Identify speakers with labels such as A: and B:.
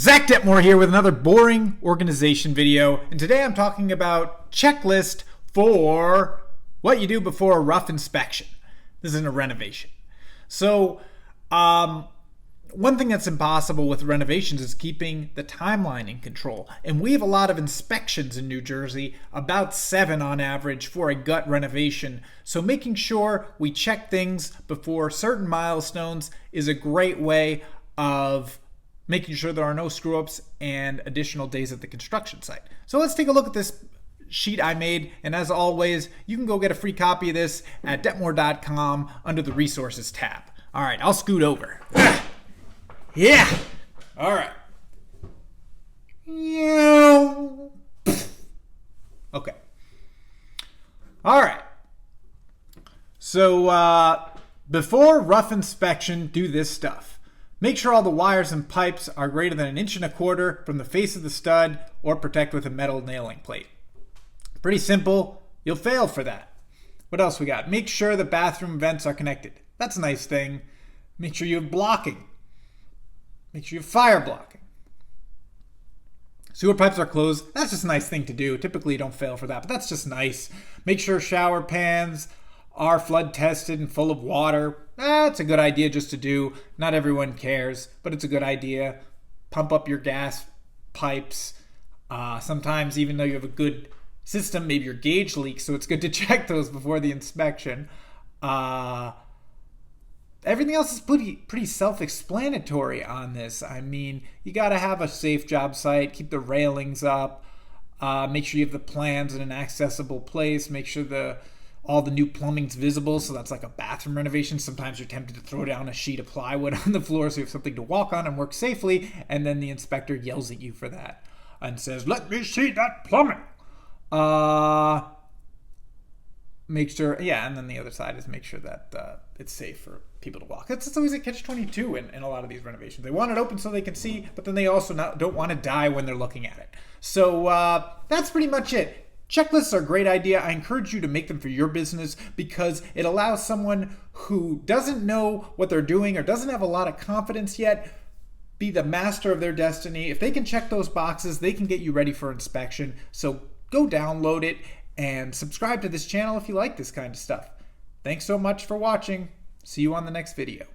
A: Zach Detmore here with another boring organization video, and today I'm talking about checklist for what you do before a rough inspection. This isn't a renovation. So, one thing that's impossible with renovations is keeping the timeline in control. And we have a lot of inspections in New Jersey, about 7 on average for a gut renovation. So making sure we check things before certain milestones is a great way of making sure there are no screw-ups and additional days at the construction site. So let's take a look at this sheet I made, and as always, you can go get a free copy of this at detmore.com under the resources tab. All right, I'll scoot over. Yeah. All right. Okay. All right. So before rough inspection, do this stuff. Make sure all the wires and pipes are greater than 1.25 inches from the face of the stud, or protect with a metal nailing plate. Pretty simple. You'll fail for that. What else we got? Make sure the bathroom vents are connected. That's a nice thing. Make sure you have blocking. Make sure you have fire blocking. Sewer pipes are closed. That's just a nice thing to do. Typically you don't fail for that, but that's just nice. Make sure shower pans are flood tested and full of water. That's a good idea just to do. Not everyone cares, but it's a good idea. Pump up your gas pipes. Sometimes, even though you have a good system, maybe your gauge leaks, so it's good to check those before the inspection. Everything else is pretty self-explanatory on this. I mean, you got to have a safe job site, keep the railings up, make sure you have the plans in an accessible place, make sure all the new plumbing's visible, so that's like a bathroom renovation. Sometimes you're tempted to throw down a sheet of plywood on the floor so you have something to walk on and work safely, and then the inspector yells at you for that and says, "Let me see that plumbing." Make sure, and then the other side is make sure that it's safe for people to walk. It's always a catch-22 in a lot of these renovations. They want it open so they can see, but then they also don't want to die when they're looking at it. So that's pretty much it. Checklists are a great idea. I encourage you to make them for your business because it allows someone who doesn't know what they're doing or doesn't have a lot of confidence yet be the master of their destiny. If they can check those boxes, they can get you ready for inspection. So go download it and subscribe to this channel if you like this kind of stuff. Thanks so much for watching. See you on the next video.